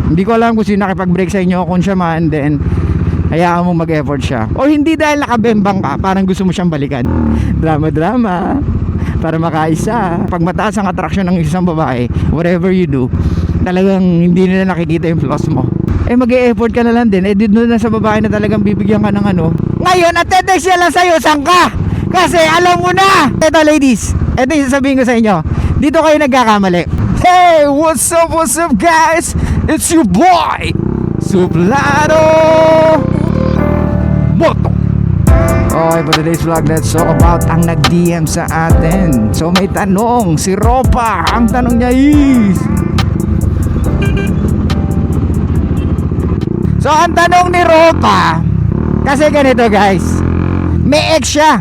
Hindi ko alam kung sino nakipag-break sa inyo, kung siya man, then hayaan mo mag-effort siya. O hindi dahil nakabembang ka, parang gusto mo siyang balikan. Drama-drama para makaisa. Pag mataas ang attraction ng isang babae, whatever you do, talagang hindi nila nakikita yung flaws mo. Mag-e-effort ka na lang din. Doon na sa babae na talagang bibigyan ka ng ano. Ngayon, attendance siya lang sa'yo, saan ka? Kasi alam mo na. Eto ladies, eto yung sasabihin ko sa inyo. Dito kayo nagkakamali. Hey, what's up guys? It's your boy Suplado Moto. Okay, for today's vlog, let's talk about ang nag-DM sa atin. So may tanong, si Ropa. Ang tanong niya is, so ang tanong ni Ropa, kasi ganito guys, may ex siya.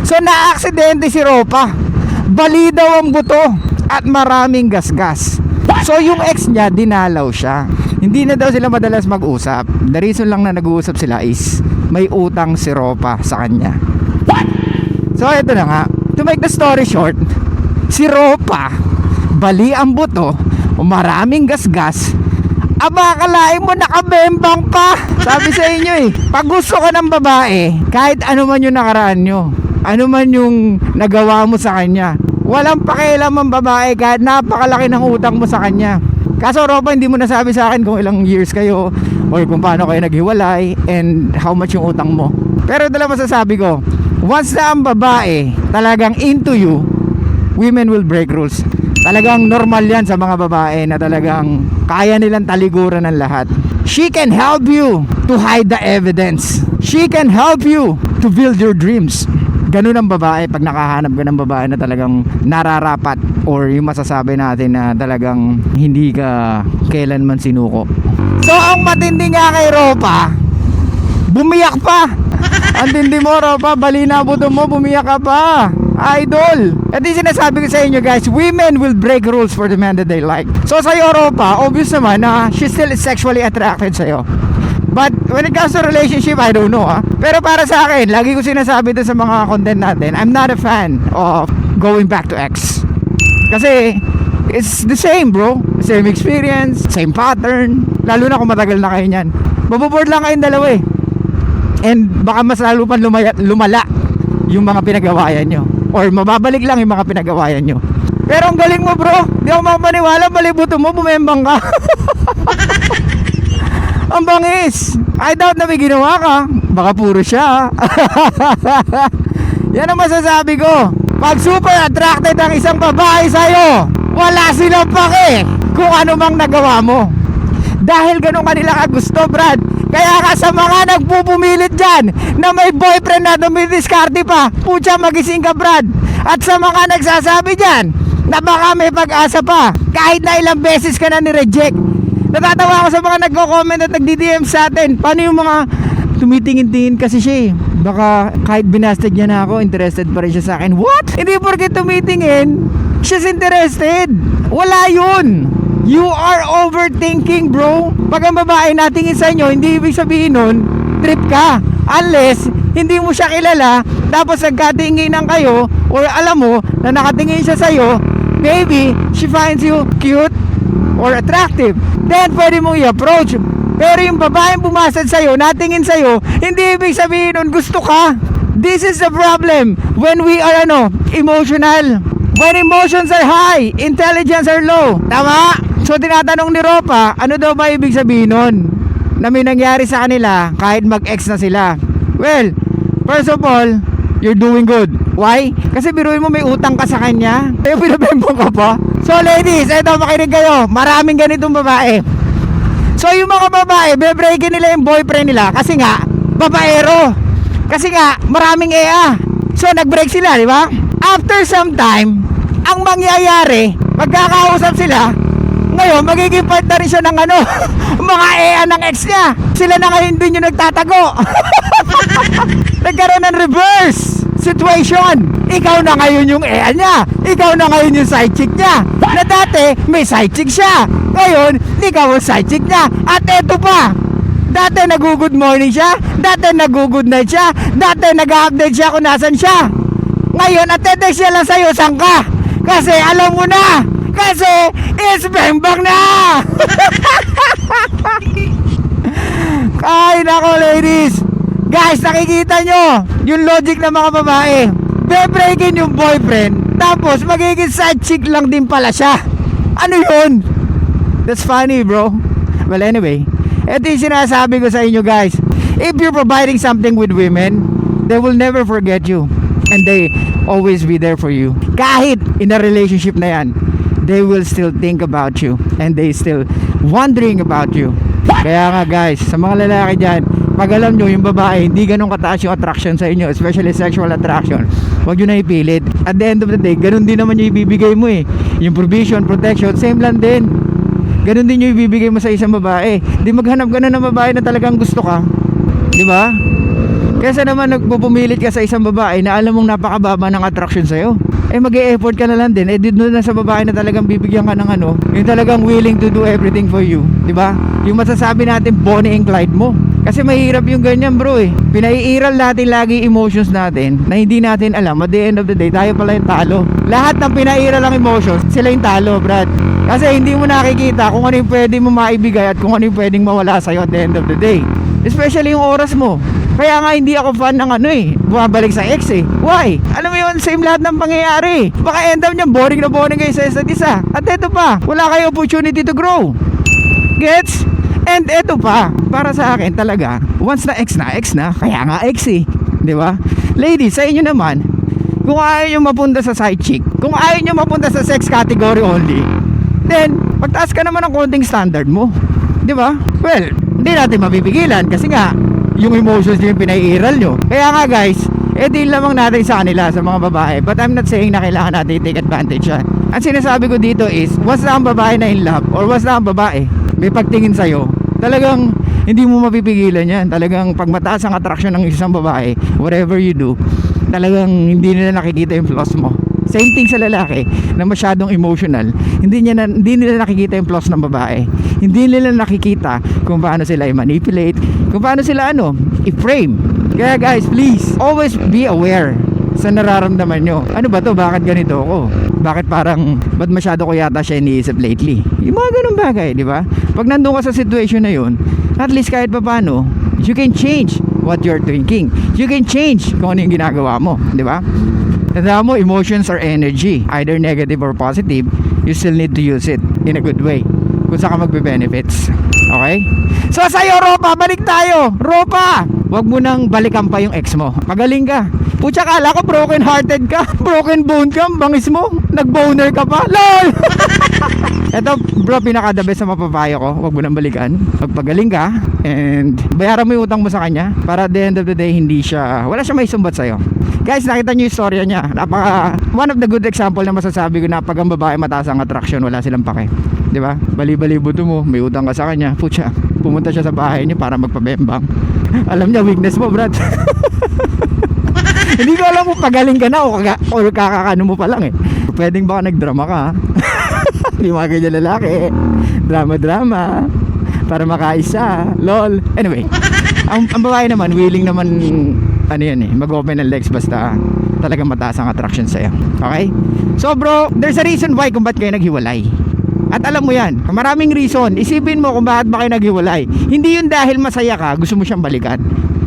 So na-aksidente si Ropa, bali daw ang buto at maraming gasgas. So yung ex niya, dinalaw siya. Hindi na daw sila madalas mag-usap. The reason lang na nag-uusap sila is may utang si Ropa sa kanya. So ito na nga, to make the story short, si Ropa, bali ang buto, maraming gasgas. Aba, kalain mo nakabembang pa. Sabi sa inyo pag gusto ka ng babae, kahit ano man yung nakaraan nyo, ano man yung nagawa mo sa kanya, walang pakialam ang babae kahit napakalaki ng utang mo sa kanya. Kaso Ropa, hindi mo nasabi sa akin kung ilang years kayo or kung paano kayo naghiwalay and how much yung utang mo. Pero ito lang masasabi ko, once na ang babae talagang into you, women will break rules. Talagang normal yan sa mga babae na talagang kaya nilang taliguran ng lahat. She can help you to hide the evidence. She can help you to build your dreams. Ganun ang babae pag nakahanap ka ng babae na talagang nararapat or yung masasabi natin na talagang hindi ka kailanman sinuko. So ang matindi nga kay Ropa, bumiyak pa. Ang tindi mo Ropa, bali na buto mo, bumiyak ka pa. Idol. At yung sinasabi ko sa inyo guys, women will break rules for the man that they like. So sa'yo Ropa, obvious naman na she still is sexually attracted sa'yo. But when it comes to relationship, I don't know Pero para sa akin, lagi ko sinasabi din sa mga content natin, I'm not a fan of going back to ex. Kasi it's the same bro. Same experience, same pattern. Lalo na kung matagal na kayo nyan. Maboboard lang kayong dalawa And baka mas lalo pa lumala yung mga pinagawayan nyo. Or mababalik lang yung mga pinagawayan nyo. Pero ang galing mo bro. Di ako mapaniwala, balibuto mo, bumembang ka. Ang bangis. I doubt na may ginawa ka. Baka puro siya. Yan ang masasabi ko. Pag super attracted ang isang babae sa'yo, wala silang pake kung ano mang nagawa mo. Dahil ganun kanila kagusto Brad. Kaya ka sa mga nagpupumilit dyan na may boyfriend na dumidiskarte pa, pucha magising ka Brad. At sa mga nagsasabi dyan na baka may pag-asa pa, kahit na ilang beses ka na ni-reject, natatawa ako sa mga nagko-comment at nagdi-DM sa atin. Paano yung mga tumitingin-tingin kasi siya baka kahit binasted niya na ako, interested pa rin siya sa akin. What? Hindi porke tumitingin, she's interested. Wala yun. You are overthinking bro. Pag ang babae natingin sa inyo, hindi ibig sabihin nun trip ka. Unless hindi mo siya kilala, tapos nagkatinginan kayo, or alam mo na nakatingin siya sa'yo, maybe she finds you cute or attractive, then pwede mong i-approach. Pero yung babaeng bumasad sa'yo, natingin sa'yo, hindi ibig sabihin nun gusto ka. This is the problem when we are emotional. When emotions are high, intelligence are low. Tama? So tinatanong ni Ropa, ano daw ba ibig sabihin nun? Na may nangyari sa kanila kahit mag-ex na sila. Well, first of all, you're doing good. Why? Kasi biruin mo may utang ka sa kanya, kaya pinabembong ka pa. So ladies, eto makinig kayo, maraming ganitong babae. So yung mga babae, bebreakin nila yung boyfriend nila kasi nga, babaero. Kasi nga, maraming EA. So nag-break sila, di ba? After some time, ang mangyayari, magkakausap sila, ngayon magiging partner rin siya ng mga EA ng ex niya. Sila na ngayon din yung nagtatago. Nagkaroon ng reverse situation. Ikaw na ngayon yung EA niya, ikaw na ngayon yung side chick niya. Na dati may side chick siya, ngayon ikaw ang side chick niya. At eto pa, dati nag-good morning siya, dati nag-good night siya, dati nag-update siya kung nasan siya. Ngayon attendance siya lang sa'yo, saan ka? Kasi alam mo na, kasi is bang na. Nako ladies, guys, nakikita nyo yung logic ng mga babae. Be-breakin yung boyfriend, tapos magiging side chick lang din pala siya. Ano yun? That's funny, bro. Well, anyway, ito yung sinasabi ko sa inyo, guys. If you're providing something with women, they will never forget you. And they always be there for you. Kahit in a relationship na yan, they will still think about you. And they still wondering about you. Kaya nga guys, sa mga lalaki dyan, pag alam nyo yung babae hindi ganun kataas yung attraction sa inyo, especially sexual attraction, huwag nyo na ipilit. At the end of the day, ganun din naman yung ibibigay mo eh. Yung provision, protection, same lang din. Ganun din yung ibibigay mo sa isang babae. Di maghanap ka na ng babae na talagang gusto ka, di ba? Kesa naman nagpupumilit ka sa isang babae na alam mong napakababa ng attraction sa'yo, eh mag-e-effort ka na lang din. Eh di doon na sa babae na talagang bibigyan ka ng ano, yung talagang willing to do everything for you, di ba? Yung masasabi natin Bonnie and Clyde mo. Kasi mahirap yung ganyan, bro eh. Pinaiiral natin lagi emotions natin na hindi natin alam. At the end of the day, tayo pala yung talo. Lahat ng pinaiiral ang emotions, sila yung talo, Brad. Kasi hindi mo nakikita kung ano yung pwede mo maibigay at kung ano yung pwedeng mawala sa'yo at the end of the day. Especially yung oras mo. Kaya nga hindi ako fan ng ano eh, bumabalik sa ex eh. Why? Alam mo yun, same lahat ng pangyayari. Baka end up niyan, boring na boring kayo sa isa't isa. At eto pa, wala kayo opportunity to grow. Gets? And eto pa, para sa akin talaga, once na, kaya nga ex eh. Di ba? Ladies, sa inyo naman, kung ayaw nyo mapunta sa side chick, kung ayaw nyo mapunta sa sex category only, then, pagtaas ka naman ng konting standard mo. Di ba? Well, hindi natin mapipigilan kasi nga, yung emotions nyo yung pinaiiral nyo. Kaya nga guys, din lamang natin sa kanila, sa mga babae. But I'm not saying na kailangan natin take advantage yan. Ang sinasabi ko dito is, once na ang babae na in love, or once na ang babae may pagtingin sa'yo, talagang hindi mo mapipigilan yan. Talagang pag mataas ang attraction ng isang babae, whatever you do, talagang hindi nila nakikita yung flaws mo. Same thing sa lalaki na masyadong emotional, hindi nila nakikita yung flaws ng babae. Hindi nila nakikita kung paano sila i-manipulate, kung paano sila i-frame. Kaya guys, please always be aware sa nararamdaman nyo. Ano ba to? Bakit ganito ako? Bakit parang ba't masyado ko yata siya iniisip lately? Yung mga ganun bagay, di ba? Pag nandun ka sa situation na yun, at least kahit pa paano, you can change what you're thinking. You can change kung ano yung ginagawa mo, di ba? Tandaan mo, emotions are energy, either negative or positive. You still need to use it in a good way kung saan ka magbe-benefits. Okay? So sa'yo, Ropa, balik tayo. Ropa, wag mo nang balikan pa yung ex mo. Magaling ka. Pucha, kala ko broken hearted ka, broken bone ka, bangis mo, nag-boner ka pa. LOL! Eto bro, pinaka the best sa mapapayo ko, wag mo nang balikan. Magpagaling ka and bayaran mo yung utang mo sa kanya para at the end of the day wala siya may sumbat sa'yo. Guys, nakita nyo yung storya niya. One of the good example na masasabi ko na pag ang babae mataas ang attraction, wala silang pake. Di ba? Bali-bali buto mo, may utang ka sa kanya. Pucha, pumunta siya sa bahay niyo para magpabembang. Alam niya weakness mo, Brad. Hindi ko alam kung pagaling ka na o kakakano mo pa lang eh. Pwedeng baka nagdrama ka. Hindi mga ganyan lalaki. Drama-drama para makaisa. LOL. Anyway, ang babae naman, willing naman mag-open ng legs basta talagang mataas ang attraction sa'yo. Okay? So bro, there's a reason why kung ba't kayo naghiwalay. At alam mo yan, maraming reason. Isipin mo kung bakit ba kayo naghiwalay. Hindi yun dahil masaya ka, gusto mo siyang balikan.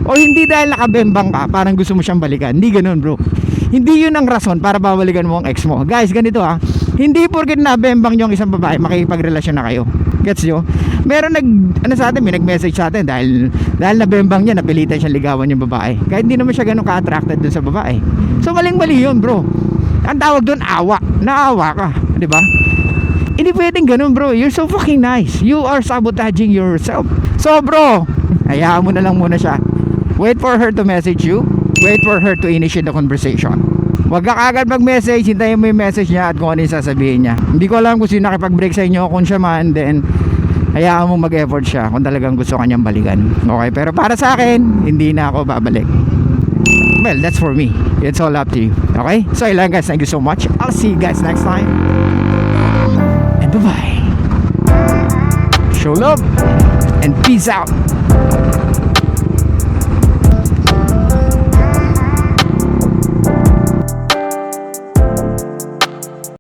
O hindi dahil nakabembang ka, parang gusto mo siyang balikan. Hindi ganun bro. Hindi yun ang rason para babalikan mo ang ex mo. Guys, ganito hindi porket nabembang nyo ang isang babae, makikipagrelasyon na kayo. Gets nyo? Meron may nag-message sa atin dahil nabembang niya, napilitan siyang ligawan yung babae. Kahit hindi naman siya ganun ka-attracted dun sa babae. So maling-mali yun bro. Ang tawag dun, awa. Naawa ka. Diba? Hindi pwedeng ganun bro. You're so fucking nice. You are sabotaging yourself. So bro, hayaan mo na lang muna siya. Wait for her to message you. Wait for her to initiate the conversation. Huwag ka agad mag-message. Hintayin mo yung message niya at kung ano yung sasabihin niya. Hindi ko alam kung sino nakipag-break sa inyo, kung siya man, then hayaan mo mag-effort siya kung talagang gusto kanyang balikan. Okay, pero para sa akin, hindi na ako babalik. Well, that's for me. It's all up to you. Okay? So ilan guys, thank you so much. I'll see you guys next time. And bye-bye. Show love and peace out.